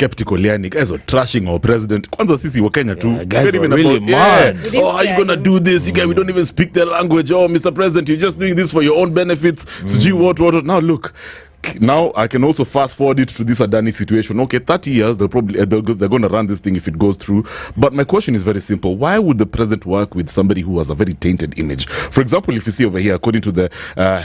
skeptical, yani guys were trashing our president. Kwanza sisi wa Kenya too. Guys were really mad. Oh, how you gonna do this? You guys, we don't even speak their language. Oh, Mr. President, you're just doing this for your own benefits. So gee, what? Now look. Now I can also fast forward it to this Adani situation. Okay, 30 years they're probably they're going to run this thing if it goes through. But my question is very simple: why would the president work with somebody who has a very tainted image? For example, if you see over here, according to the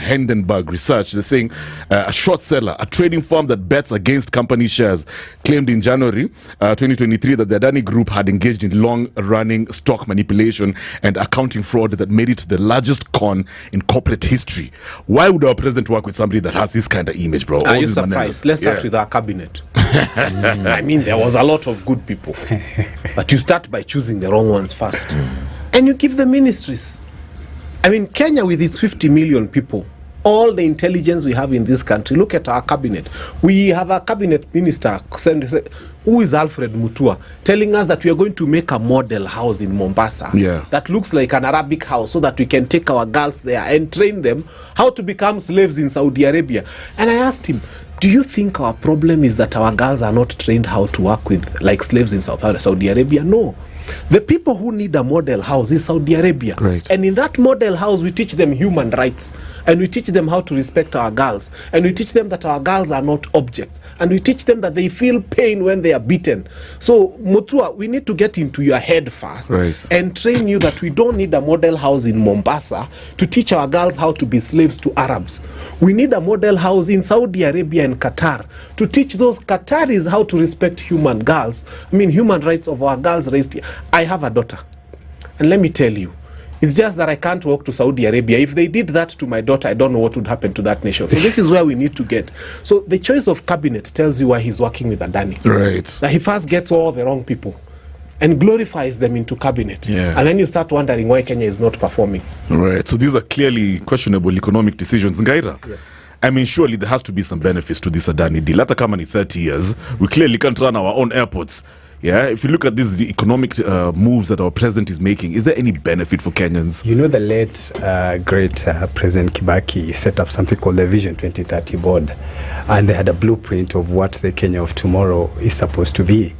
Hindenburg research, they're saying a short seller, a trading firm that bets against company shares, claimed in January 2023 that the Adani Group had engaged in long-running stock manipulation and accounting fraud that made it the largest con in corporate history. Why would our president work with somebody that has this kind of image, bro? Are you surprised? Let's start with our cabinet. I mean, there was a lot of good people, but you start by choosing the wrong ones first, and you give the ministries. I mean, Kenya with its 50 million people, all the intelligence we have in this country, look at our cabinet. We have a cabinet minister who is Alfred Mutua, telling us that we are going to make a model house in Mombasa that looks like an Arabic house, so that we can take our girls there and train them how to become slaves in Saudi Arabia. And I asked him, do you think our problem is that our girls are not trained how to work with like slaves in Saudi Arabia? No. The people who need a model house is Saudi Arabia. Right. And in that model house, we teach them human rights. And we teach them how to respect our girls. And we teach them that our girls are not objects. And we teach them that they feel pain when they are beaten. So, Mutua, we need to get into your head first. Right. And train you that we don't need a model house in Mombasa to teach our girls how to be slaves to Arabs. We need a model house in Saudi Arabia and Qatar to teach those Qataris how to respect human rights of our girls raised here. I have a daughter, and let me tell you, it's just that I can't walk to Saudi Arabia. If they did that to my daughter, I don't know what would happen to that nation. So this is where we need to get. So the choice of cabinet tells you why he's working with Adani. Right. That he first gets all the wrong people and glorifies them into cabinet. Yeah. And then you start wondering why Kenya is not performing. Right. So these are clearly questionable economic decisions. Nkaira. Yes. I mean, surely there has to be some benefits to this Adani deal. Hata kama ni 30 years, we clearly can't run our own airports. Yeah, if you look at this, the economic moves that our president is making, is there any benefit for Kenyans? You know, the late, great President Kibaki set up something called the Vision 2030 board, and they had a blueprint of what the Kenya of tomorrow is supposed to be.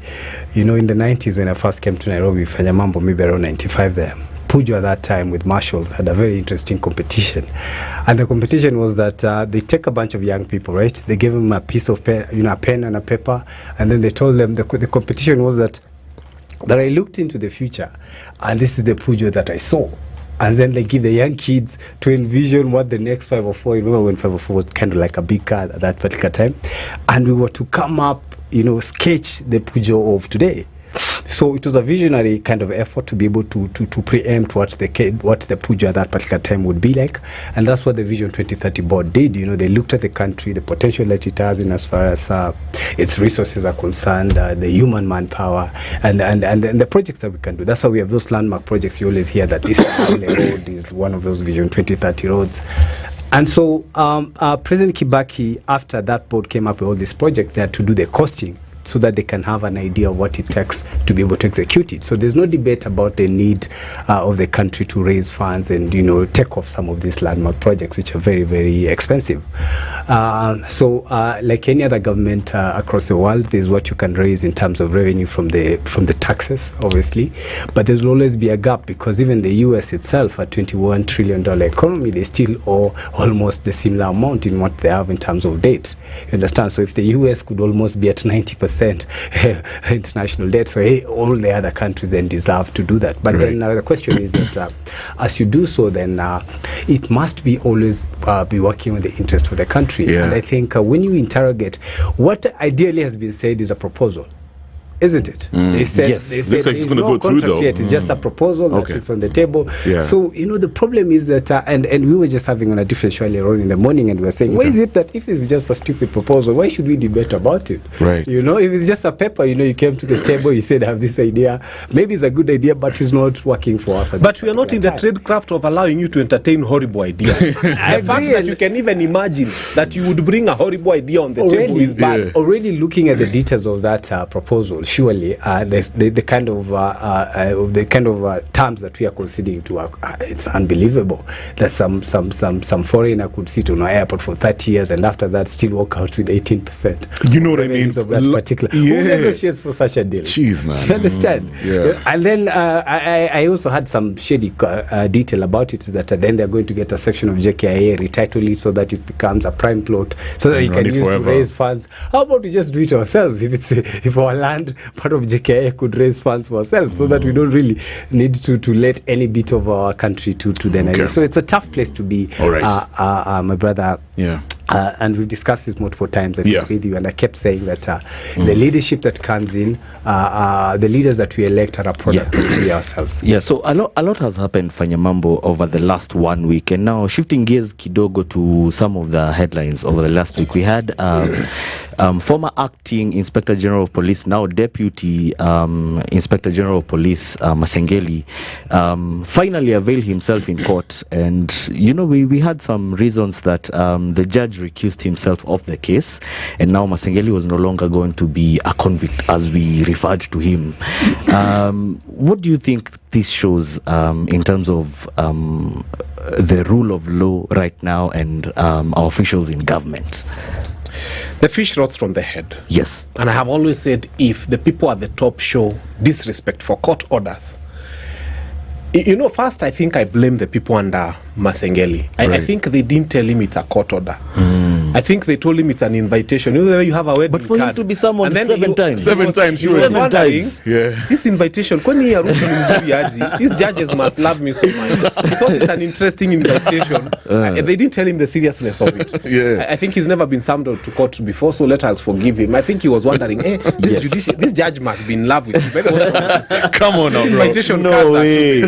You know, in the 90s, when I first came to Nairobi, Fanya Mambo, maybe around 95 there, Pujo at that time with marshals had a very interesting competition, and the competition was that they take a bunch of young people, right? They give them a piece of pen, a pen and a paper, and then they told them the competition was that I looked into the future, and this is the Pujo that I saw. And then they give the young kids to envision what the next 504. You remember when 504 was kind of like a big car at that particular time, and we were to come up, sketch the Pujo of today. So it was a visionary kind of effort to be able to preempt what the Pujo at that particular time would be like, and that's what the Vision 2030 board did. They looked at the country, the potential that it has in as far as its resources are concerned, the human manpower, and the projects that we can do. That's why we have those landmark projects. You always hear that this road is one of those Vision 2030 roads. And so President Kibaki, after that board came up with all these projects, they had to do the costing, so that they can have an idea of what it takes to be able to execute it. So there's no debate about the need of the country to raise funds and take off some of these landmark projects, which are very, very expensive. So like any other government across the world, there's what you can raise in terms of revenue from the taxes, obviously, but there will always be a gap, because even the US itself, a $21 trillion economy, they still owe almost the similar amount in what they have in terms of debt. You understand? So if the US could almost be at 90% international debt, so all the other countries then deserve to do that. But right. Then the question is that as you do so, then it must be always be working with the interest of the country. Yeah. And I think when you interrogate, what ideally has been said is a proposal, isn't it? They said, yes. They said like there's no contract yet. It's just a proposal that is on the table. Yeah. So, the problem is that, and we were just having on a different show earlier on in the morning, and we were saying, why is it that if it's just a stupid proposal, why should we debate about it? Right. If it's just a paper, you came to the table, you said, I have this idea. Maybe it's a good idea, but it's not working for us. But we are not in the tradecraft of allowing you to entertain horrible ideas. The fact that you can even imagine that you would bring a horrible idea on the table is bad. Already looking at the details of that proposal surely the kind of terms that we are conceding to it's unbelievable that some foreigner could sit on our airport for 30 years and after that still walk out with 18%. You know what I mean? Of that particular. Who negotiates for such a deal? Jeez, man. You understand? Yeah. And then I also had some shady detail about it, that then they're going to get a section of JKIA, retitle it so that it becomes a prime plot, so that you can use to raise funds. How about we just do it ourselves? If our land, part of JKIA, could raise funds for ourselves, so that we don't really need to let any bit of our country to the Nairobi. So it's a tough place to be. All right. My brother. Yeah. And we've discussed this multiple times with you, and I kept saying that the leadership that comes in, the leaders that we elect are a product of we ourselves. Yeah, so a lot has happened, Fanya Mambo, over the last 1 week. And now shifting gears kidogo to some of the headlines over the last week. We had former acting Inspector General of Police, now Deputy Inspector General of Police, Masengeli, finally availed himself in court. And, we had some reasons that the judge recused himself of the case, and now Masengeli was no longer going to be a convict, as we referred to him. What do you think this shows in terms of the rule of law right now and our officials in government? The fish rots from the head. Yes. And I have always said, if the people at the top show disrespect for court orders, first I think I blame the people under Masengeli. I think they didn't tell him it's a court order. I think they told him it's an invitation. You have a wedding but for card. him to be summoned 7 times. This invitation, these judges must love me so much, because it's an interesting invitation. They didn't tell him the seriousness of it. I think he's never been summoned to court before, so let us forgive him. I think he was wondering, this judge must be in love with me. Come on now, bro. Invitation no way.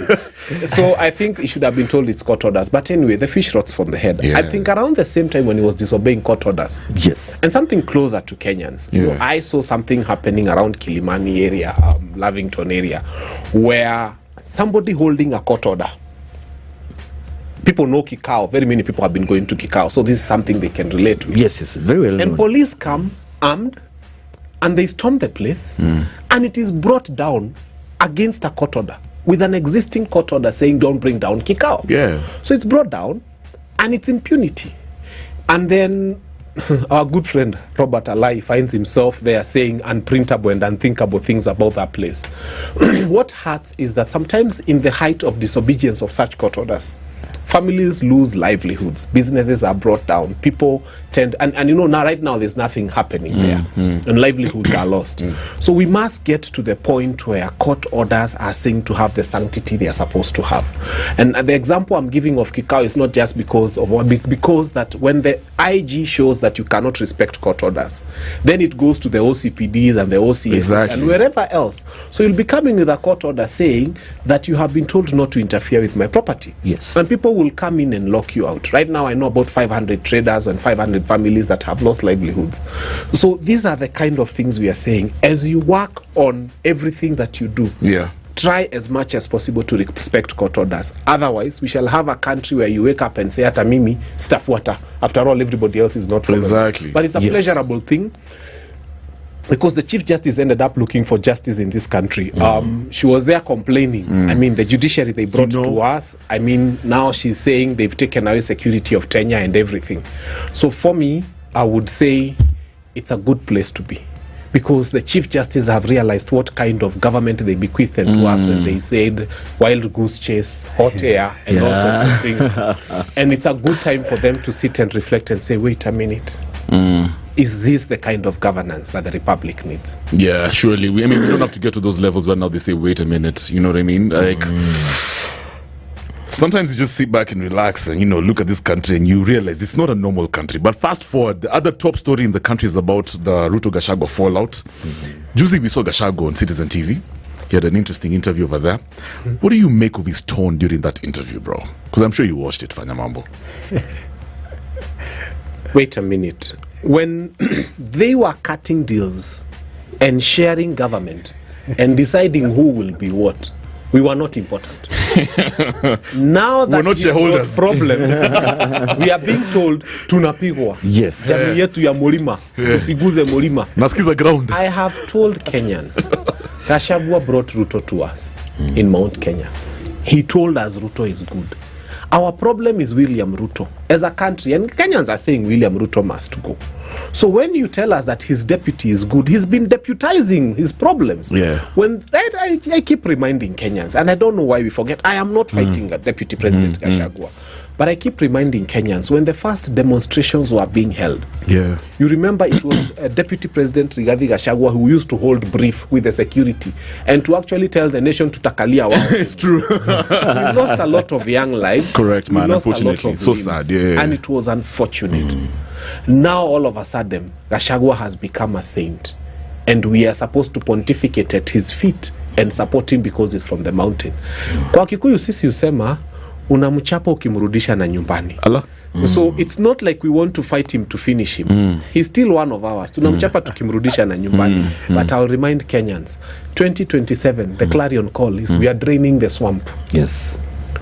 So I think he should have been told it's court orders. But anyway, the fish rots from the head. I think around the same time when he was disobeying court orders, yes, and something closer to Kenyans, I saw something happening around Kilimani area, Lavington area, where somebody holding a court order. People know Kikao. Very many people have been going to Kikao, so this is something they can relate with. Yes, very well known. And police come armed, and they storm the place, and it is brought down against a court order, with an existing court order saying don't bring down Kikao. Yeah. So it's brought down, and it's impunity. And then our good friend Robert Alai finds himself there saying unprintable and unthinkable things about that place. What hurts is that sometimes in the height of disobedience of such court orders, families lose livelihoods, businesses are brought down, people tend, and now right now there's nothing happening there, and livelihoods are lost. So we must get to the point where court orders are seen to have the sanctity they are supposed to have. And the example I'm giving of Kikao is not just because of what, it's because that when the IG shows that you cannot respect court orders, then it goes to the OCPDs and the OCS and wherever else. So you'll be coming with a court order saying that you have been told not to interfere with my property. Yes. And people will come in and lock you out. Right now I know about 500 traders and 500 families that have lost livelihoods. So these are the kind of things we are saying. As you work on everything that you do, try as much as possible to respect court orders. Otherwise, we shall have a country where you wake up and say, "Ata mimi stafuata." After all, everybody else is not following. Exactly. But it's a pleasurable thing, because the Chief Justice ended up looking for justice in this country. She was there complaining. I mean, the judiciary they brought to us. I mean, now she's saying they've taken away security of Kenya and everything. So for me, I would say it's a good place to be, because the Chief Justice have realized what kind of government they bequeathed to us when they said wild goose chase, hot air, and all sorts of things. And it's a good time for them to sit and reflect and say, wait a minute. Is this the kind of governance that the Republic needs? Yeah, surely. We don't have to get to those levels where now they say, wait a minute. You know what I mean? Like, sometimes you just sit back and relax and, look at this country and you realize it's not a normal country. But fast forward, the other top story in the country is about the Ruto-Gachagua fallout. Juicy, we saw Gachagua on Citizen TV. He had an interesting interview over there. What do you make of his tone during that interview, bro? Because I'm sure you watched it, Fanya Mambo. Wait a minute. When they were cutting deals and sharing government and deciding who will be what, we were not important. Now that We're not he's got shareholders. problems, we are being told tunapigwa. Yes. Jamii yetu ya mulima, usiguze mulima. Nasikiza ground. I have told Kenyans, Gachahua brought Ruto to us in Mount Kenya. He told us Ruto is good. Our problem is William Ruto as a country, and Kenyans are saying William Ruto must go. So when you tell us that his deputy is good, he's been deputizing his problems. Yeah. When I keep reminding Kenyans, and I don't know why we forget, I am not fighting a deputy president Gachahua, but I keep reminding Kenyans when the first demonstrations were being held. Yeah. You remember it was Deputy President Rigathi Gachagua who used to hold brief with the security and to actually tell the nation to takalia wao. It's true. We lost a lot of young lives. Correct, man. We lost a lot Unfortunately. of So limbs, sad, yeah. and it was unfortunate. Now all of a sudden, Gachagua has become a saint, and we are supposed to pontificate at his feet and support him because he's from the mountain. Kwa Kikuyu sisi usema unamchapa ukimrudisha na nyumbani. Allah. So it's not like we want to fight him to finish him. He's still one of ours. Tunamchapa tukimrudisha na nyumbani. But I'll remind Kenyans, 2027, the clarion call is we are draining the swamp. Yes.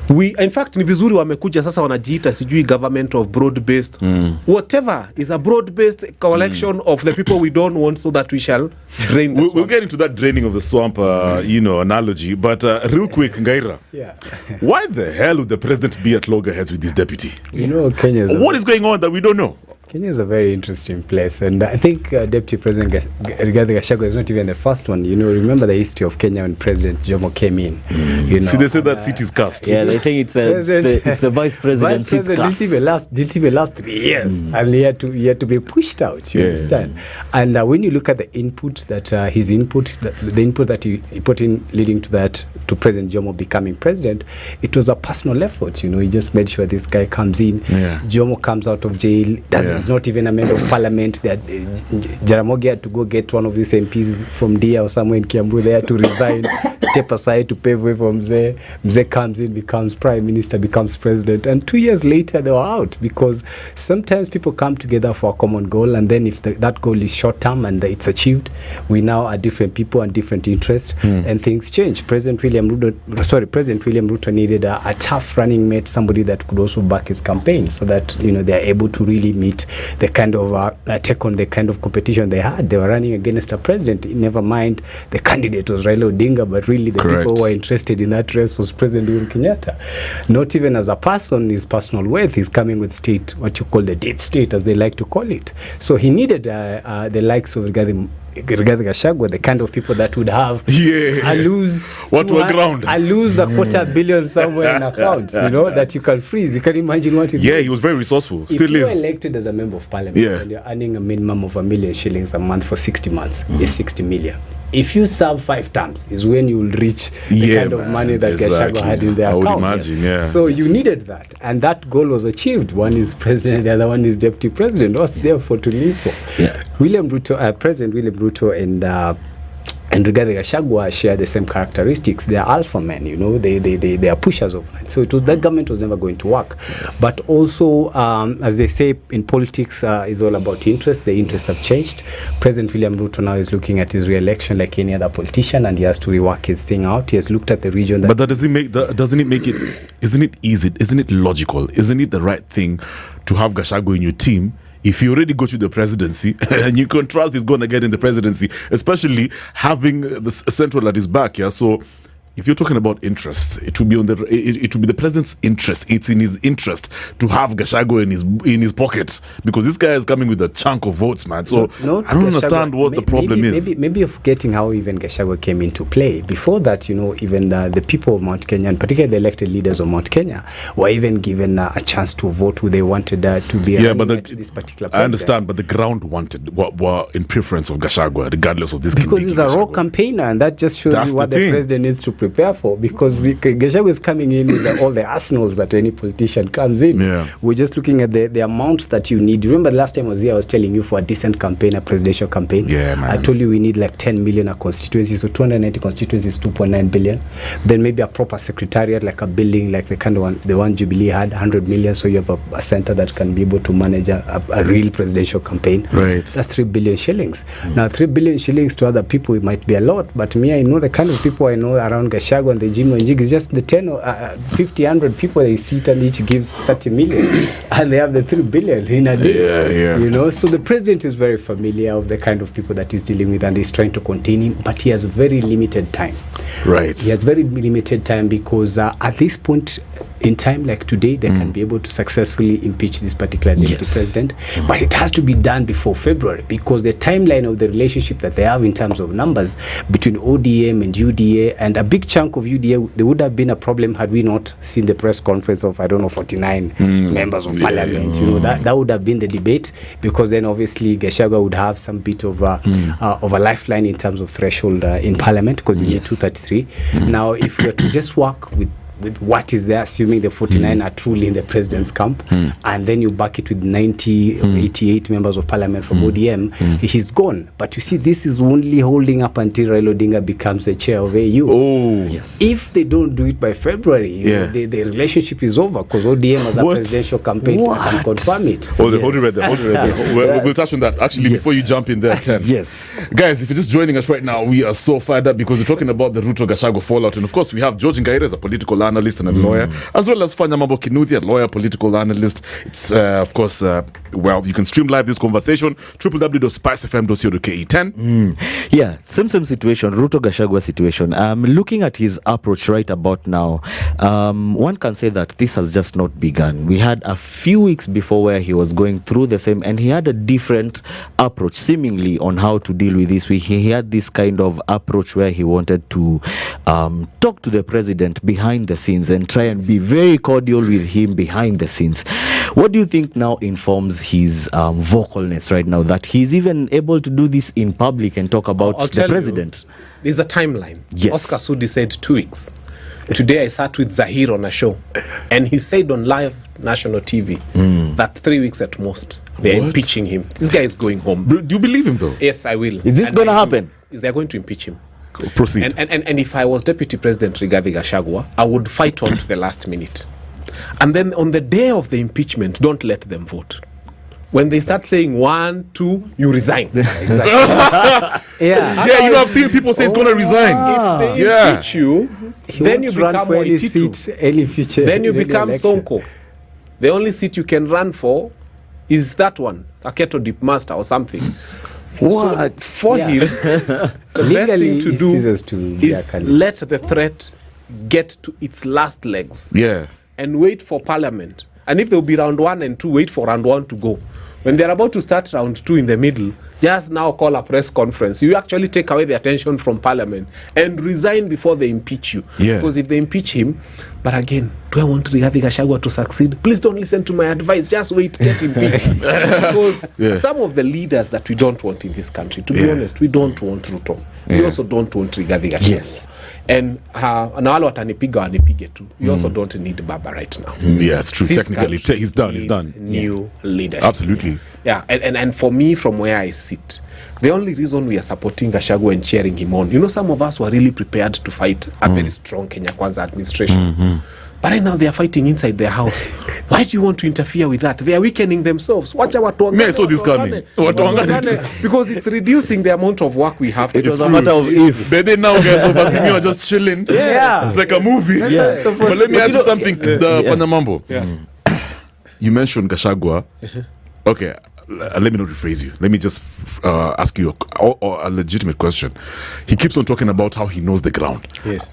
We, in fact, ni vizuri wamekuja sasa wanajiita sijui government of broad-based. Whatever is a broad-based collection of the people we don't want so that we shall drain the We'll swamp. get into that draining of the swamp, analogy. But real quick, Nkaira, Yeah. why the hell would the president be at loggerheads with this deputy? You know, Kenya What is going on that we don't know? Kenya is a very interesting place, and I think Deputy President Rigathi Gachagua is not even the first one. You know, remember the history of Kenya when President Jomo came in. You know, See, they say that seat is cast. Yeah, they say it's the vice president. Vice President didn't even last 3 years, and he had to be pushed out. You understand? And when you look at the input that his input, the input that he put in leading to that, to President Jomo becoming president, it was a personal effort. You know, he just made sure this guy comes in. Yeah. Jomo comes out of jail. He's not even a member of parliament. That Jaramogi had to go get one of these MPs from Dia or somewhere in Kiambu there to resign, step aside to pave way for Mzee. Mzee comes in, becomes prime minister, becomes president, and 2 years later they were out, because sometimes people come together for a common goal, and then if that goal is short term and it's achieved, we now are different people and different interests, and things change. President William Ruto needed a tough running mate, somebody that could also back his campaign, so that they are able to really meet the kind of take on the kind of competition they had. They were running against a president. Never mind the candidate was Raila Odinga, but really the people who were interested in that race was President Uhuru Kenyatta. Not even as a person, his personal wealth, he's coming with state, what you call the deep state, as they like to call it. So he needed the likes of Rigathi Gachagua, the kind of people that would have a lose a quarter billion somewhere in account, that you can freeze. You can imagine what it he was very resourceful. If Still you is. are elected as a member of parliament and you're earning a minimum of 1 million shillings a month for 60 months, is 60 million. If you serve 5 terms, is when you will reach the kind of money that Gachagua had in their account. I would imagine, So you needed that, and that goal was achieved. One is president, the other one is deputy president. What's there for to live for? President William Ruto and Rigathi Gachagua share the same characteristics. They are alpha men, they are pushers of men. So that government was never going to work. Yes. But also, as they say in politics, is all about interest. The interests have changed. President William Ruto now is looking at his re-election like any other politician, and he has to rework his thing out. He has looked at the region. But that doesn't it make it? Isn't it easy? Isn't it logical? Isn't it the right thing to have Gachagua in your team? If you already go to the presidency and you can trust he's going to get in the presidency, especially having the central at his back, so if you're talking about interest, it will be it will be the president's interest. It's in his interest to have Gachagua in his pocket, because this guy is coming with a chunk of votes, man. So I don't understand what the problem is. Maybe you're forgetting how even Gachagua came into play. Before that, even the people of Mount Kenya, and particularly the elected leaders of Mount Kenya, were even given a chance to vote who they wanted to be this particular president. I understand, but the ground were in preference of Gachagua, regardless of this. Because he's a raw campaigner, and that just shows you what the president needs to prepare for, because Gachagua is coming in with all the arsenals that any politician comes in. We're just looking at the amount that you need. Remember the last time I was here, I was telling you for a decent campaign, a presidential campaign, I told you we need like 10 million a constituency, so 290 constituencies, 2.9 billion. Then maybe a proper secretariat, like a building like the one Jubilee had, 100 million, so you have a center that can be able to manage a real presidential campaign. That's 3 billion shillings. Now 3 billion shillings to other people, it might be a lot, but me, I know the kind of people I know around Gachahua and the Jimmy Wanjigi is just the 10 or 50, 100 people they sit and each gives 30 million and they have the 3 billion in a day. You know, so the president is very familiar of the kind of people that he's dealing with and he's trying to contain him, but he has very limited time. Right. He has very limited time because at this point in time, like today, they can be able to successfully impeach this particular deputy president, but it has to be done before February because the timeline of the relationship that they have in terms of numbers between ODM and UDA, and a big chunk of UDA, there would have been a problem had we not seen the press conference of, 49 members of parliament. You know, that would have been the debate, because then obviously Gachahua would have some bit of a lifeline in terms of threshold in parliament, because you need 233. Now, if we are to just work with what is there, assuming the 49 are truly in the president's camp, and then you back it with 90 or 88 members of parliament from ODM, he's gone. But you see, this is only holding up until Raila Odinga becomes the chair of AU. If they don't do it by February, you know, the relationship is over, because ODM has a presidential campaign. I can confirm it. Hold it right there. We'll touch on that. Actually, before you jump in there, 10. Guys, if you're just joining us right now, we are so fired up because we're talking about the Ruto-Gachagua fallout. And of course, we have George Nkaira as a political analyst and a lawyer, as well as Fanya Mambo, a lawyer, political analyst. It's of course, well, you can stream live this conversation www.spicefm.co.ke. 10. Same situation, Ruto-Gachagua situation. Looking at his approach right about now, one can say that this has just not begun. We had a few weeks before where he was going through the same, and he had a different approach seemingly on how to deal with this. He had this kind of approach where he wanted to talk to the president behind the scenes and try and be very cordial with him behind the scenes. What do you think now informs his vocalness right now, that he's even able to do this in public and talk about the president? There's a timeline. Oscar Sudi said 2 weeks. Today I sat with Zahir on a show, and he said on live national TV that 3 weeks at most. They're impeaching him. This guy is going home. Do you believe him though? Yes, I will. Is this going to happen? They're going to impeach him. Proceed. And if I was Deputy President Rigathi Gachagua, I would fight on to the last minute. And then on the day of the impeachment, don't let them vote. When they start saying 1, 2, you resign. You know, I've seen people say he's going to resign. If they impeach you, then you become Waititu. Then you become Sonko. The only seat you can run for is that one, Kaketo Deep Master or something. What? So for him, the best thing to do is let the threat get to its last legs. And wait for parliament. And if there will be round 1 and 2, wait for round 1 to go. When they're about to start round 2 in the middle, just now call a press conference. You actually take away the attention from parliament and resign before they impeach you. Because if they impeach him, but again, do I want Rigathi Gachagua to succeed? Please don't listen to my advice. Just wait, get impeached. Because some of the leaders that we don't want in this country, to be honest, we don't want Ruto. We also don't want Rigathi Gachagua. And na wale watanipiga wanipige tu. We also don't need Baba right now. It's true. This technically, he's done. New leadership. Absolutely. And for me, from where I sit, the only reason we are supporting Gachagua and cheering him on, you know, some of us were really prepared to fight a very strong Kenya Kwanza administration. But right now they are fighting inside their house. Why do you want to interfere with that? They are weakening themselves. Watch out, I saw this coming. Because it's reducing the amount of work we have to do. It was a matter of if. But then now guys over me are just chilling. It's like a movie. But let me ask you something, Fanya Mambo. You mentioned Gachagua. Okay. Let me not rephrase you. Let me just ask you a legitimate question. He keeps on talking about how he knows the ground.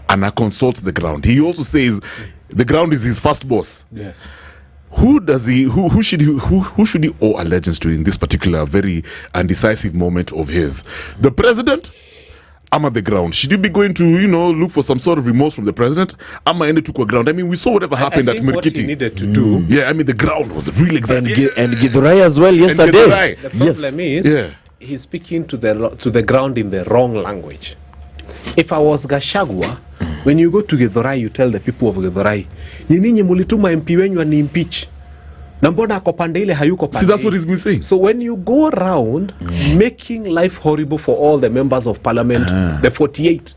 And I consult the ground. He also says the ground is his first boss. Who should he owe allegiance to in this particular very undecisive moment of his? The president? I'm at the ground. Should you be going to, look for some sort of remorse from the president? I'm at the ground. I mean, we saw whatever happened at Mirkiti. What he needed to do. The ground was really exciting. And Githurai as well yesterday. The problem is, he's speaking to the ground in the wrong language. If I was Gachagua, when you go to Githurai, you tell the people of Githurai, nyinyi mulituma MP wenyu ani impeach. Na mbona ako pande ile hayuko pande. See, that's what he's been saying. So when you go around making life horrible for all the members of parliament, the 48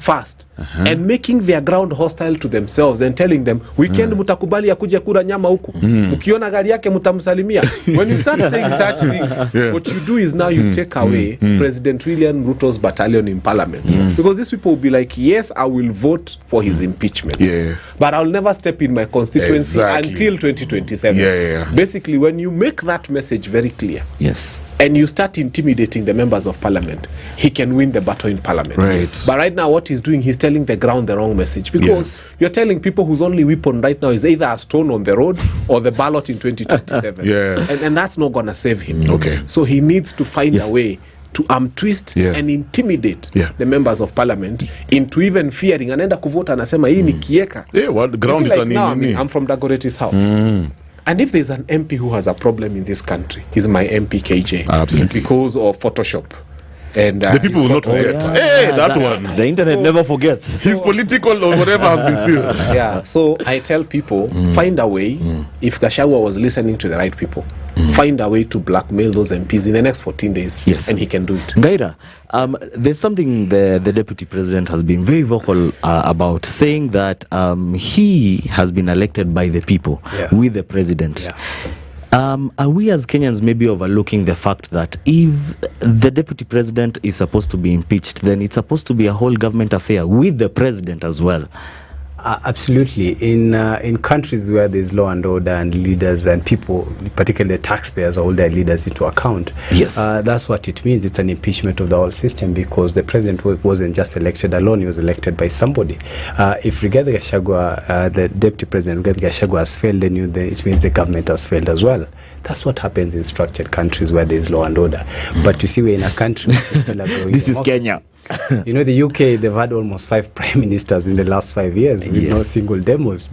first, and making their ground hostile to themselves and telling them weekend mutakubali ya kuja kura nyama huku, ukiona gari yake mutamsalimia. When you start saying such things, what you do is now you take away President William Ruto's battalion in parliament, because these people will be like, yes, I will vote for his impeachment, but I'll never step in my constituency until 2027. Basically, when you make that message very clear, and you start intimidating the members of parliament, he can win the battle in parliament. But right now, what he's doing, he's telling the ground the wrong message, because you're telling people whose only weapon right now is either a stone on the road or the ballot in 2027. And that's not going to save him. So he needs to find a way to twist and intimidate the members of parliament into even fearing. Anaenda kuvota anasema hii ni kieka. Ground like now, I'm from Dagorety's house. And if there's an MP who has a problem in this country, he's my MP KJ. Absolutely. Because of Photoshop. And the people will not forget. That one. The internet never forgets. His political or whatever has been sealed. So I tell people, find a way, if Gachahua was listening to the right people, find a way to blackmail those MPs in the next 14 days, and he can do it. Nkaira, there's something the deputy president has been very vocal about, saying that he has been elected by the people with the president. Are we as Kenyans maybe overlooking the fact that if the deputy president is supposed to be impeached, then it's supposed to be a whole government affair with the president as well? Absolutely. In countries where there's law and order and leaders and people, particularly the taxpayers, hold their leaders into account. That's what it means. It's an impeachment of the whole system, because the president wasn't just elected alone, he was elected by somebody. If Rigathi Gachagua, the deputy president, Rigathi Gachagua has failed, then it means the government has failed as well. That's what happens in structured countries where there's law and order. But you see, we're in a country which is still a growing This is Kenya. You know, the UK, they've had almost 5 prime ministers in the last 5 years with no single demos,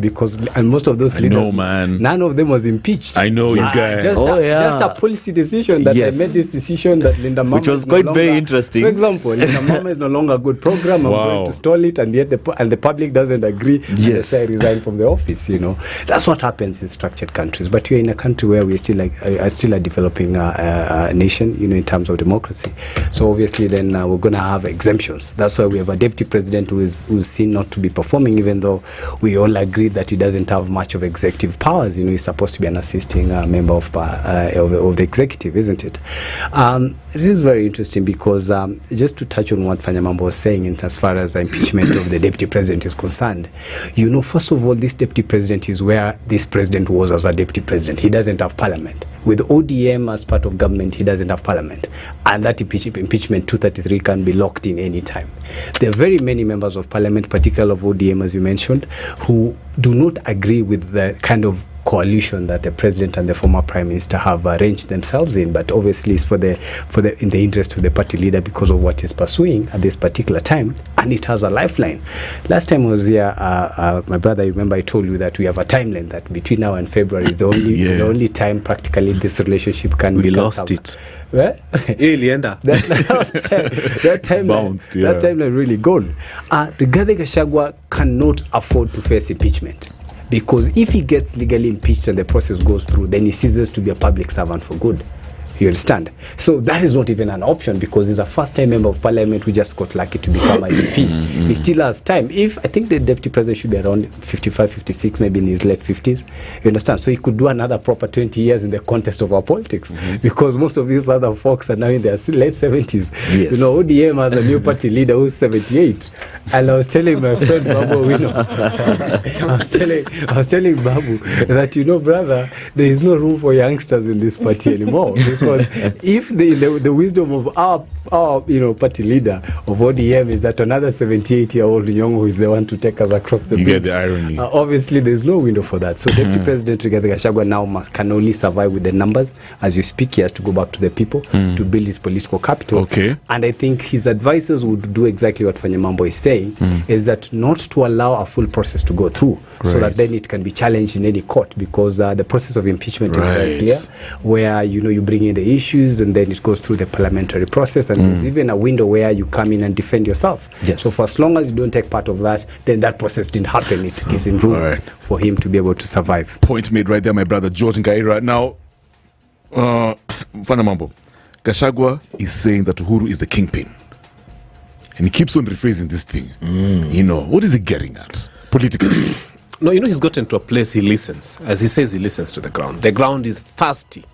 and most of those leaders, none of them was impeached. I know you guys. Just a policy decision that they made this decision that Linda Mama, which was quite very interesting. For example, Linda Mama is no longer a good program. I'm going to stall it, and yet the public doesn't agree. They say I resign from the office. You know, that's what happens in structured countries. But we're in a country where we're still a developing nation. You know, in terms of democracy. So obviously, then we're going to have exemptions. That's why we have a deputy president who's seen not to be performing, even though we all agree that he doesn't have much of executive powers. You know, he's supposed to be an assisting member of the executive, isn't it? This is very interesting because just to touch on what Fanya Mambo was saying as far as the impeachment of the deputy president is concerned, you know, first of all, this deputy president is where this president was as a deputy president. He doesn't have parliament. With ODM as part of government, he doesn't have parliament. And that impeachment 233 can be locked in any time. There are very many members of parliament, particularly of ODM, as you mentioned, who do not agree with the kind of coalition that the president and the former prime minister have arranged themselves in, but obviously it's in the interest of the party leader because of what he's pursuing at this particular time, and it has a lifeline. Last time I was here, my brother, you remember I told you that we have a timeline that between now and February is the only time practically this relationship can be. We lost it. Well, that timeline really gone. Rigathi Gachagua cannot afford to face impeachment. Because if he gets legally impeached and the process goes through, then he ceases to be a public servant for good. You understand? So that is not even an option, because he's a first-time member of parliament who just got lucky to become a DP. He still has time. I think the deputy president should be around 55, 56, maybe in his late 50s. You understand? So he could do another proper 20 years in the context of our politics, because most of these other folks are now in their late 70s. You know, ODM has a new party leader who's 78. And I was telling my friend Babu, you know, I was telling Babu that, you know, brother, there is no room for youngsters in this party anymore, because if the wisdom of our party leader of ODM is that another 78-year-old Nyongo is the one to take us across the bridge. You get the irony. Obviously, there's no window for that. So Deputy President Rigathi Gachagua now can only survive with the numbers. As you speak, he has to go back to the people to build his political capital. Okay. And I think his advisors would do exactly what Fanya Mambo is saying. saying is that not to allow a full process to go through, so that then it can be challenged in any court, because the process of impeachment is very clear, where you bring in the issues and then it goes through the parliamentary process, and there's even a window where you come in and defend yourself. Yes. So for as long as you don't take part of that, then that process didn't happen. It gives him room for him to be able to survive. Point made right there, my brother George Nkaira. Now, Fanya Mambo, Gachahua is saying that Uhuru is the kingpin, and he keeps on rephrasing this thing. What is he getting at politically? No, he's gotten to a place he listens. As he says, he listens to the ground. The ground is thirsty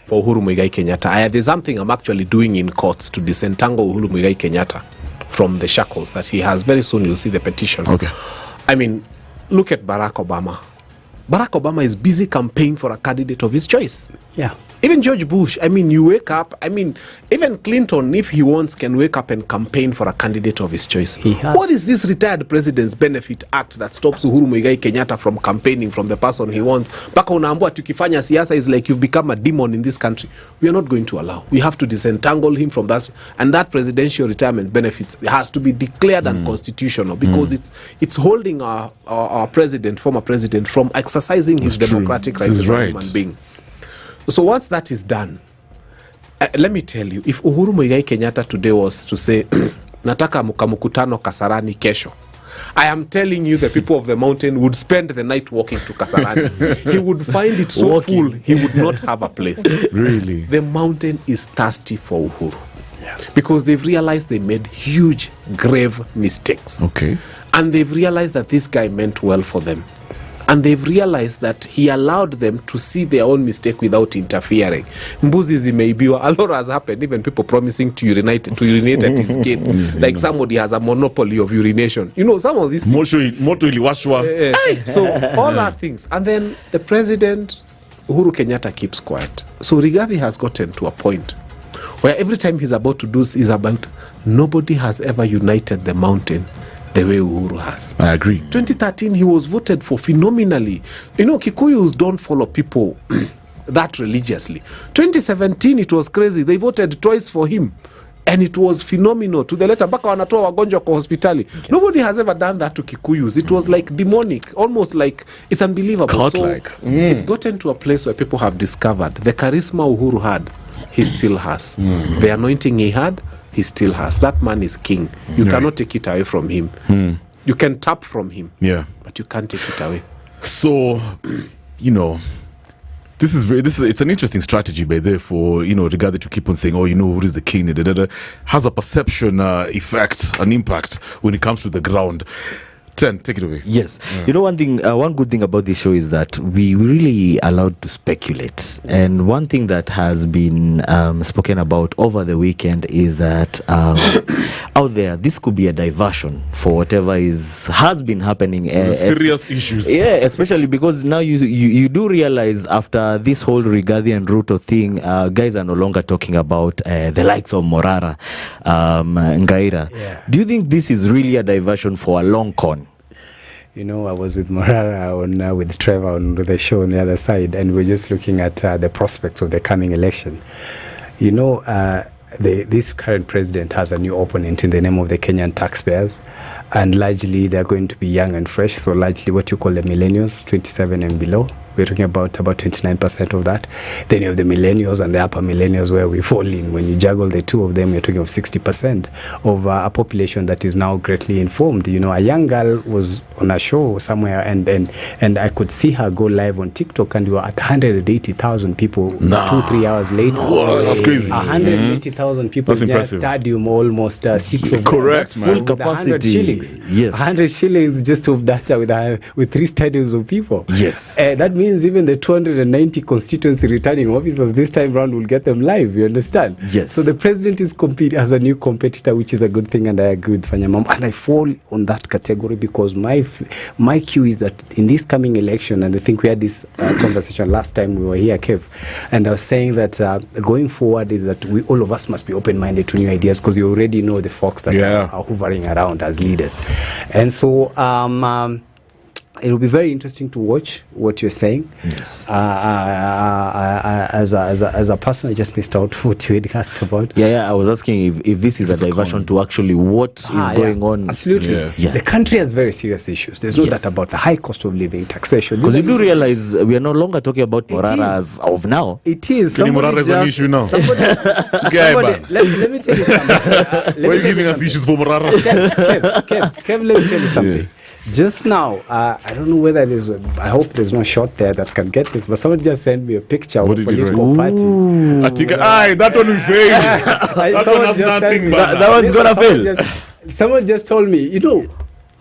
for Uhuru Kenyatta. There's something I'm actually doing in courts to disentangle Uhuru Kenyatta from the shackles that he has. Very soon you'll see the petition. Okay. I mean, look at Barack Obama. Barack Obama is busy campaigning for a candidate of his choice. Yeah. Even George Bush, you wake up, even Clinton, if he wants, can wake up and campaign for a candidate of his choice. He has. What is this retired president's benefit act that stops Uhuru Kenyatta from campaigning from the person he wants? Baka unaambua tukifanya siasa is like you've become a demon in this country. We are not going to allow. We have to disentangle him from that. And that presidential retirement benefits has to be declared unconstitutional, because it's holding our president, former president, from exercising his democratic rights as a human being. So once that is done, let me tell you, if Uhuru Kenyatta today was to say, nataka mukutano Kasarani kesho, I am telling you, the people of the mountain would spend the night walking to Kasarani. He would find it so full, he would not have a place. Really? The mountain is thirsty for Uhuru. Yeah. Because they've realized they made huge, grave mistakes. Okay. And they've realized that this guy meant well for them. And they've realized that he allowed them to see their own mistake without interfering. Mbuzi zimeibiwa. A lot has happened, even people promising to urinate at his gate. Like somebody has a monopoly of urination. Some of these things. So all are things. And then the president, Uhuru Kenyatta, keeps quiet. So Rigathi has gotten to a point where every time he's about to do this, is about nobody has ever united the mountain the way Uhuru has. I agree. 2013, he was voted for phenomenally. Kikuyus don't follow people that religiously. 2017, it was crazy. They voted twice for him. And it was phenomenal to the letter. Baka wanatoa wagonjwa kwa hospitali. Yes. Nobody has ever done that to Kikuyus. It was like demonic, almost like it's unbelievable. God-like. So it's gotten to a place where people have discovered the charisma Uhuru had, he still has. The anointing he had, he still has. That man is king. You cannot take it away from him. You can tap from him, but you can't take it away. So, it's an interesting strategy by there for Rigathi to keep on saying, who is the king, has a perception effect, an impact when it comes to the ground. 10, take it away. Yes. One good thing about this show is that we really allowed to speculate. And one thing that has been spoken about over the weekend is that out there, this could be a diversion for whatever has been happening. Serious issues. Yeah, especially because now you do realize after this whole Rigathi and Ruto thing, guys are no longer talking about the likes of Morara, Nkaira. Yeah. Do you think this is really a diversion for a long con? I was with Morara with Trevor on the show on the other side, and we're just looking at the prospects of the coming election. This current president has a new opponent in the name of the Kenyan taxpayers, and largely they're going to be young and fresh, so largely what you call the millennials, 27 and below. We're talking about 29% of that. Then you have the millennials and the upper millennials, where we fall in. When you juggle the two of them, you're talking of 60% of a population that is now greatly informed. A young girl was on a show somewhere, and I could see her go live on TikTok, and we were at 180,000 people 2-3 hours later. Oh, that's crazy. 180,000 people that's in a impressive. Stadium, almost 6 of correct, them. man. Full capacity. 100 shillings. Yes. 100 shillings just of data with 3 stadiums of people. Yes. That means even the 290 constituency returning officers this time round will get them live, you understand? Yes. So the president is as a new competitor, which is a good thing, and I agree with Fanya Mambo. And I fall on that category because my cue is that in this coming election, and I think we had this conversation last time we were here, Kev, and I was saying that going forward is that all of us must be open-minded to new ideas, because you already know the folks that are hovering around as leaders. And so it will be very interesting to watch what you're saying. Yes. As a person, I just missed out what you had asked about. I was asking if this is a diversion to actually what is going on. Absolutely. Yeah. The country has very serious issues. There's no doubt about the high cost of living, taxation. Because you do realize we are no longer talking about Morara as of now. It is. Morara is an issue now. Somebody, let me tell you something. Why are you giving us issues for Morara? Kev, let me tell you something. Yeah. Just now, I don't know whether there's. I hope there's no shot there that can get this. But someone just sent me a picture of a political party. That one will fail. That one has nothing. That one's gonna fail. Someone just told me,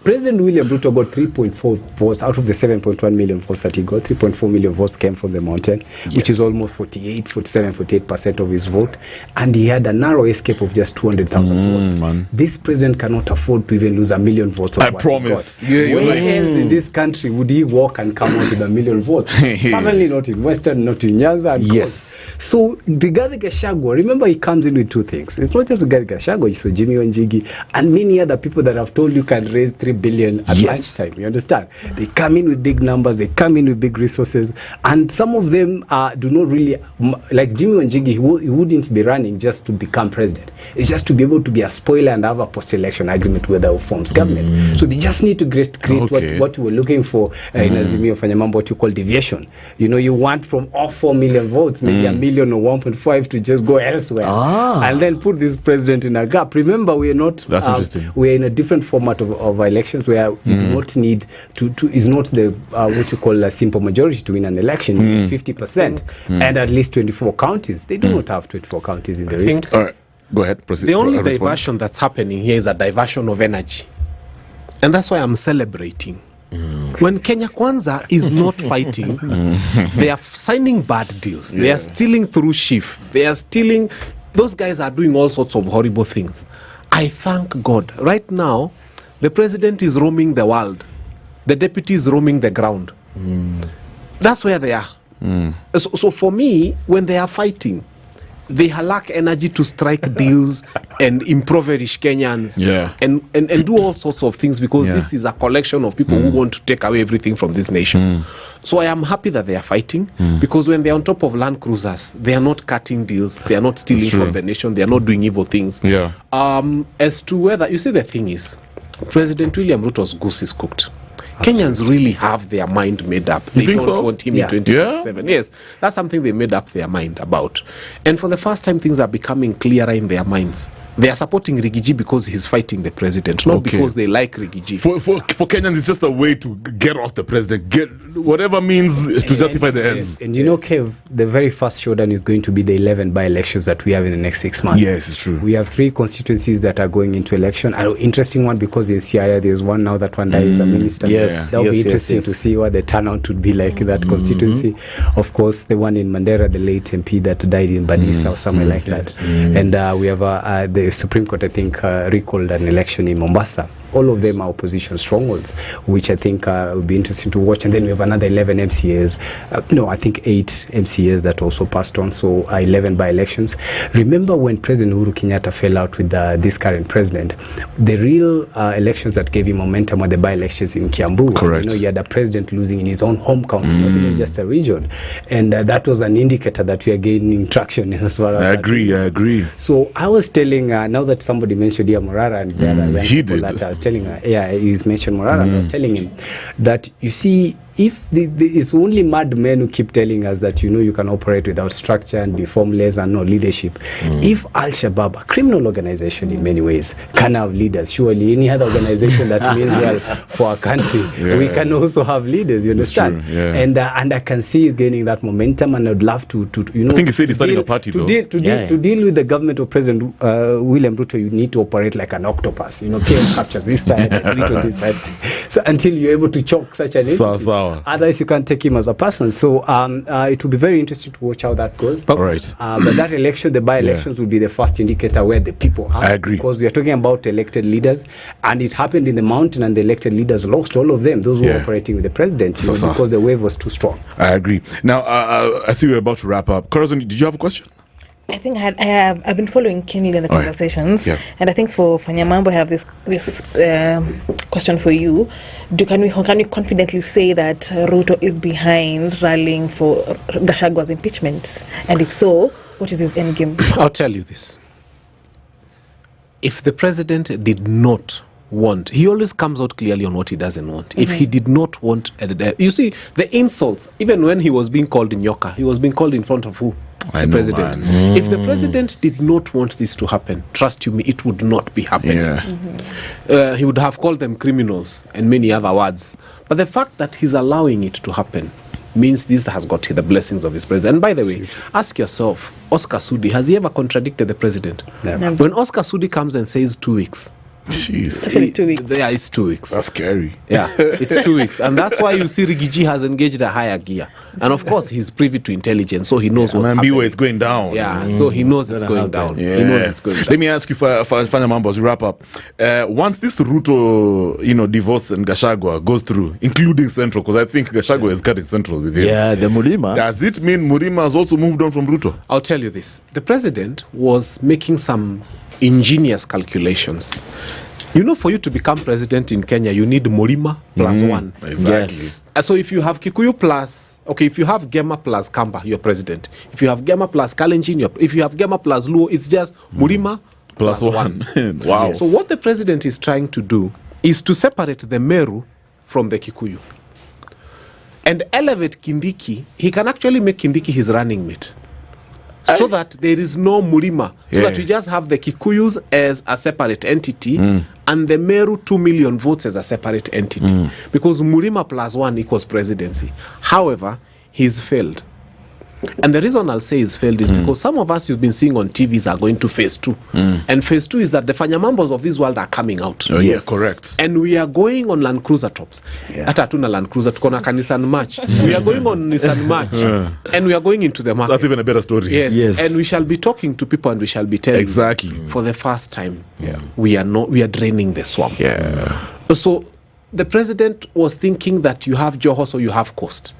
President William Ruto got 3.4 votes out of the 7.1 million votes that he got. 3.4 million votes came from the mountain, which is almost 48% of his vote. And he had a narrow escape of just 200,000 votes. Man. This president cannot afford to even lose 1 million votes. I promise. Where else in this country would he walk and come out with 1 million votes? Certainly not in Western, not in Nyanza. Yes. So, Gachahua, remember he comes in with two things. It's not just Gachahua, it's Jimmy Wanjigi and many other people that have told you can raise 3 billion at lunchtime. You understand? They come in with big numbers, they come in with big resources, and some of them do not really, like Jimmy Wanjigi, he wouldn't be running just to become president. It's just to be able to be a spoiler and have a post-election agreement with our forms government. So they just need to create what we were looking for in Azimio Fanya Mambo, what you call deviation. You want from all 4 million votes, maybe 1 million or 1.5 to just go elsewhere and then put this president in a gap. Remember, we are not. That's interesting. We are in a different format of elections where you do not need to is not the what you call a simple majority to win an election. 50% and at least 24 counties. They do not have 24 counties in the Rift. All right, go ahead. Proceed. The only diversion that's happening here is a diversion of energy, and that's why I'm celebrating. When Kenya Kwanza is not fighting, they are signing bad deals. They are stealing through shift. They are stealing. Those guys are doing all sorts of horrible things. I thank God. Right now, the president is roaming the world. The deputy is roaming the ground. That's where they are. So for me, when they are fighting, they lack energy to strike deals and impoverish Kenyans and do all sorts of things because this is a collection of people who want to take away everything from this nation. So I am happy that they are fighting because when they are on top of Land Cruisers, they are not cutting deals, they are not stealing from the nation, they are not doing evil things. As to whether, you see, the thing is, President William Ruto's goose is cooked. Kenyans really have their mind made up. They don't want him in 2027. Yes, that's something they made up their mind about. And for the first time, things are becoming clearer in their minds. They are supporting Rigiji because he's fighting the president, not because they like Rigiji. For Kenyans, it's just a way to get off the president, get whatever means to justify the ends. And Kev, the very first showdown is going to be the 11 by-elections that we have in the next 6 months. Yes, it's true. We have 3 constituencies that are going into election. An interesting one because in Siaya, there's one now that one is a minister. That'll be interesting to see what the turnout would be like in that constituency. Of course, the one in Mandera, the late MP that died in Banisa or somewhere like that. And we have the Supreme Court, I think, recalled an election in Mombasa. All of them are opposition strongholds, which I think will be interesting to watch. And then we have another 11 MCAs. I think 8 MCAs that also passed on. So 11 by-elections. Remember when President Uhuru Kenyatta fell out with this current president, the real elections that gave him momentum were the by-elections in Kiambu. Correct. You had a president losing in his own home county, not even just a region. And that was an indicator that we are gaining traction as well. I agree. So I was telling, now that somebody mentioned Morara and the other young people that I was telling her, he's mentioned Morara, and I was telling him that, you see, if it's only mad men who keep telling us that you can operate without structure and be formless and no leadership. If Al-Shabaab, a criminal organization in many ways, can have leaders, surely any other organization that means well for our country, we can also have leaders. You understand? And I can see it's gaining that momentum, and I'd love to I think he said he's starting a party to deal with the government of President William Ruto. You need to operate like an octopus. KM captures this side and Ruto this side. So until you're able to choke such an entity. Otherwise, you can't take him as a person. So it will be very interesting to watch how that goes. Right. But that election, the by-elections, will be the first indicator where the people are. I agree. Because we are talking about elected leaders, and it happened in the mountain, and the elected leaders lost all of them, those who were operating with the president, because the wave was too strong. I agree. Now, I see we're about to wrap up. Corazon, did you have a question? I think I've been following keenly in the conversations, and I think for Fanya Mambo, I have this question for you. Can we confidently say that Ruto is behind rallying for Gachagua's impeachment? And if so, what is his end game? I'll tell you this. If the president did not want, he always comes out clearly on what he doesn't want. If he did not want, you see, the insults, even when he was being called Nyoka, he was being called in front of who? The president. If the president did not want this to happen, trust you me, it would not be happening. He would have called them criminals and many other words. But the fact that he's allowing it to happen means this has got the blessings of his president. And by the way, ask yourself, Oscar Sudi, has he ever contradicted the president? Never. When Oscar Sudi comes and says 2 weeks, It's only 2 weeks. Yeah, it's 2 weeks. That's scary. Yeah, it's 2 weeks. And that's why you see Rigiji has engaged a higher gear. And of course, he's privy to intelligence, so he knows what's happening. Where it's going down. Yeah, so he knows it's going down. Yeah. He knows it's going down. Let me ask you, Fanya Mambo, as we wrap up. Once this Ruto, divorce and Gachagua goes through, including Central, because I think Gachagua is cutting Central with him. Yeah, the Mulima. Does it mean Murima has also moved on from Ruto? I'll tell you this. The president was making some ingenious calculations. For you to become president in Kenya, you need Murima plus one. Exactly. Yes. So if you have Kikuyu plus, if you have Gema plus Kamba, you're president. If you have Gema plus Kalenjin, if you have Gema plus Luo, it's just Murima Plus one. Wow. So what the president is trying to do is to separate the Meru from the Kikuyu and elevate Kindiki. He can actually make Kindiki his running mate. So that there is no Murima. So that we just have the Kikuyus as a separate entity and the Meru 2 million votes as a separate entity. Because Murima plus one equals presidency. However, he's failed. And the reason I'll say he's failed is because some of us you've been seeing on TVs are going to phase 2. And phase 2 is that the Fanya Mambos of this world are coming out. Oh, yes. Yeah, correct. And we are going on Land Cruiser tops. Hata hatuna Land Cruiser, tuko na Nissan March. We are going on Nissan March. And we are going into the market. That's even a better story. Yes. And we shall be talking to people and we shall be telling them, for the first time, we are draining the swamp. So the president was thinking that you have Joho, so you have Coast.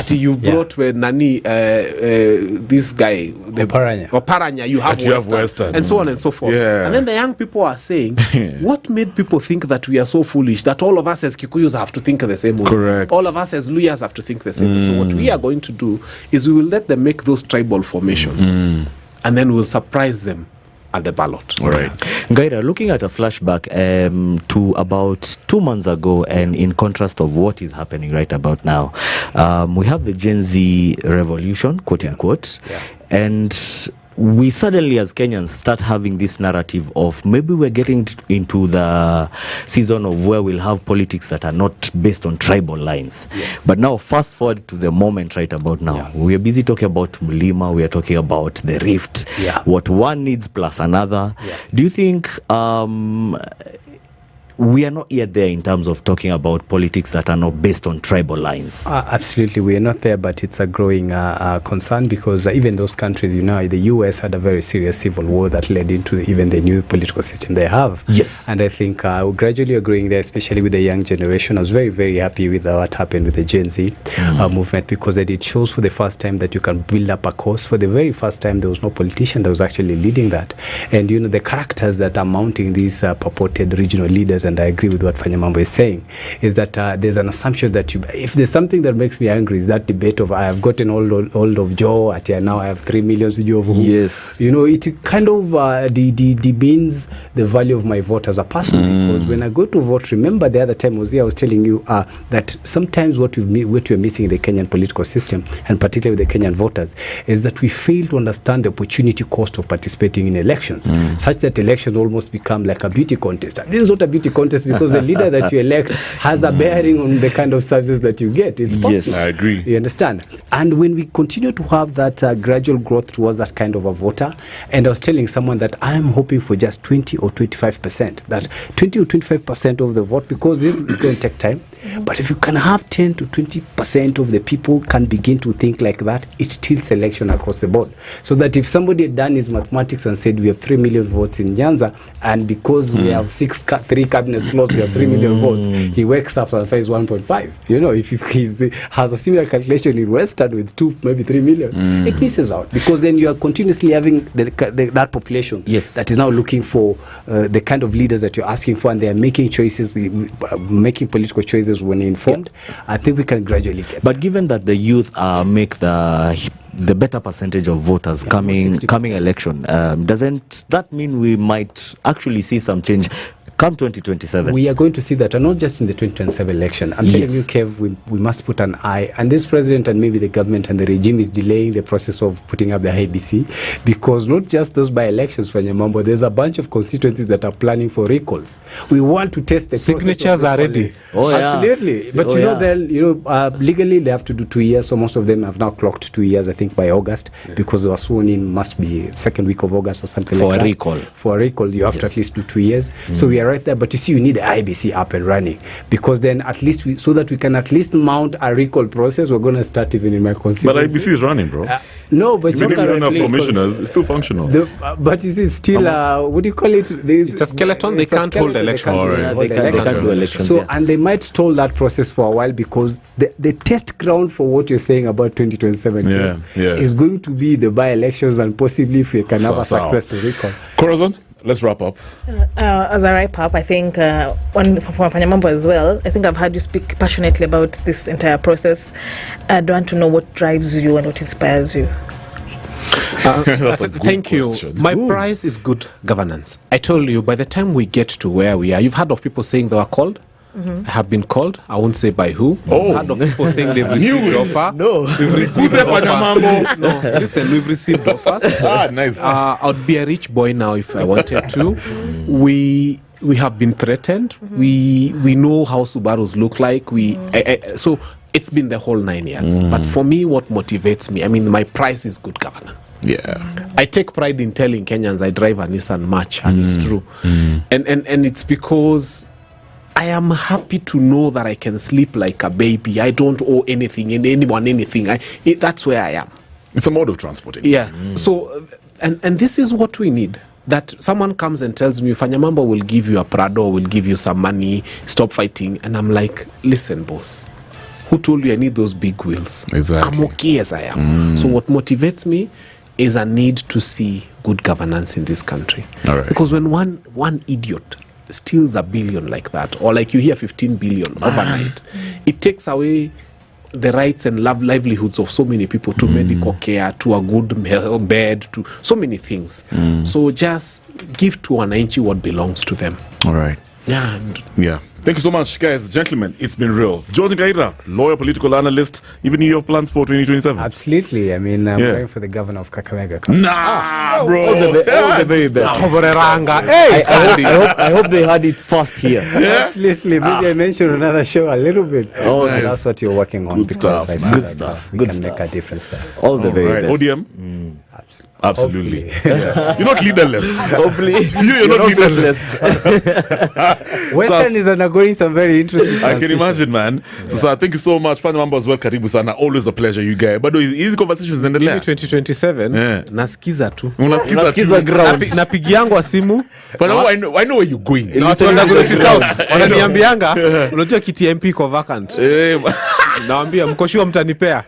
You brought with Nani, this guy, the Oparanya, you have Western, and so on and so forth. And then the young people are saying, what made people think that we are so foolish that all of us as Kikuyus have to think the same way? Correct. All of us as Luyas have to think the same way. So what we are going to do is we will let them make those tribal formations, and then we'll surprise them at the ballot. All right. Nkaira, looking at a flashback to about 2 months ago, and in contrast of what is happening right about now, we have the Gen Z revolution, quote unquote, and we suddenly as Kenyans start having this narrative of maybe we're getting into the season of where we'll have politics that are not based on tribal lines. But now fast forward to the moment right about now. We are busy talking about Mulima, we are talking about the rift, what one needs plus another. Do you think we are not yet there in terms of talking about politics that are not based on tribal lines? Absolutely, we are not there, but it's a growing concern because even those countries, the US had a very serious civil war that led into even the new political system they have. Yes. And I think gradually we're growing there, especially with the young generation. I was very, very happy with what happened with the Gen Z movement because it shows for the first time that you can build up a cause. For the very first time, there was no politician that was actually leading that. And, the characters that are mounting these purported regional leaders, and I agree with what Fanya Mambo is saying, is that there's an assumption that if there's something that makes me angry, is that debate of I have gotten hold of Joe, now I have 3 million Joe of who. Yes. It kind of demeans the value of my vote as a person because when I go to vote, remember the other time I was telling you that sometimes what we're missing in the Kenyan political system, and particularly with the Kenyan voters, is that we fail to understand the opportunity cost of participating in elections, such that elections almost become like a beauty contest. This is not a beauty contest because the leader that you elect has a bearing on the kind of services that you get. It's possible. Yes, I agree. You understand? And when we continue to have that gradual growth towards that kind of a voter, and I was telling someone that I am hoping for just 20 or 25%, that 20 or 25% of the vote, because this is going to take time. But if you can have 10 to 20% of the people can begin to think like that, it tilts election across the board. So that if somebody had done his mathematics and said we have 3 million votes in Nyanza, and because we have 3 cabinet slots, we have 3 million votes, he wakes up and finds 1.5. You know, if he has a similar calculation in Western with 2, maybe 3 million, it misses out, because then you are continuously having that population that is now looking for the kind of leaders that you're asking for, and they are making choices, making political choices when informed. I think we can gradually get. But given that the youth make the better percentage of voters coming election, doesn't that mean we might actually see some change come 2027? We are going to see that, and not just in the 2027 election. I'm telling you, Kev, we must put an eye. And this president and maybe the government and the regime is delaying the process of putting up the IBC, because not just those by-elections, Fanya Mambo, there's a bunch of constituencies that are planning for recalls. We want to test the signatures are ready. Absolutely. But legally they have to do 2 years, so most of them have now clocked 2 years, I think, by August, because they were sworn in, must be second week of August or something like that. For a recall, you have to at least do 2 years. So we are right there, but you see, you need the IBC up and running, because then at least so that we can at least mount a recall process. We're going to start even in my constituency. But IBC is running, bro. No, but even if you don't have commissioners, it's still functional. But you see, it's still what do you call it? It's a skeleton. They can't hold elections. They can't do elections. So and they might stall that process for a while, because the test ground for what you're saying about 2027 is going to be the by-elections, and possibly if we can have a successful recall. Corazon, let's wrap up. As I wrap up, I think for Fanya Mambo as well, I think I've heard you speak passionately about this entire process. I want to know what drives you and what inspires you. Thank you. My prize is good governance. I told you, by the time we get to where we are, you've heard of people saying they were called. I have been called. I won't say by who. I've heard of people saying they've received offer. We've received offers. No, listen, we've received offers. Nice. I'd be a rich boy now if I wanted to. We have been threatened. We know how Subarus look like. So it's been the whole 9 years. But for me, what motivates me, I mean, my prize is good governance. I take pride in telling Kenyans I drive a Nissan March, and it's true. And it's because I am happy to know that I can sleep like a baby. I don't owe anything and anyone anything. That's where I am. It's a mode of transporting. So, and this is what we need. That someone comes and tells me, Fanya Mambo will give you a Prado, will give you some money, stop fighting. And I'm like, listen, boss, who told you I need those big wheels? Exactly. I'm okay as I am. So what motivates me is a need to see good governance in this country. All right. Because when one idiot steals $1 billion like that, or like you hear 15 billion overnight, it takes away the rights and livelihoods of so many people to medical care, to a good bed, to so many things. So just give to Wananchi what belongs to them. All right. Yeah. Thank you so much, guys. Gentlemen, it's been real. George Nkaira, lawyer, political analyst. Even you have plans for 2027? Absolutely. I mean, I'm going for the governor of Kakamega. Bro. All the very best. I hope they had it first here. Absolutely. Maybe I mentioned another show a little bit. Nice. That's what you're working on. Good stuff. Good stuff. We can make a difference there. All the very best. ODM? Absolutely. You're not leaderless. Hopefully. You're not leaderless. Western is undergoing some very interesting I can imagine, man. So, thank you so much. Fanya Mambo as well. Karibu sana. Always a pleasure, you guys. But these conversations Maybe endelea. 2027 nasikiza tu. Unasikiza ground. Napigiangwa simu. I know where you're going. Na watu wa Dagoretti South wananiambianga, unajua kiti MP kwa vacant. Naambia mkoshua mtanipea.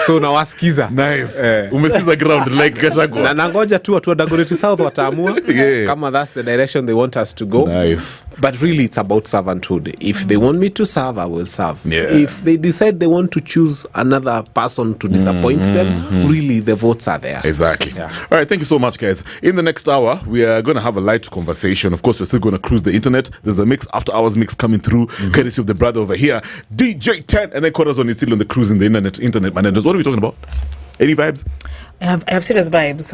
So nawasikiza. Nice. Umesikiza ground like Gachahua. Na nangoja tu watu wa Dagoretti South wataamua kama that's the direction they want us to go. Nice. But really it's about servanthood. If they want me to serve, I will serve. If they decide they want to choose another person to disappoint them, really the votes are there. Exactly. All right, thank you so much, guys. In the next hour, we are going to have a light conversation. Of course, we're still going to cruise the internet. There's a mix, after hours mix coming through, courtesy of the brother over here, DJ 10, and then Corazon is still on the cruise in the internet. Man, what are we talking about? Any vibes? I have serious vibes.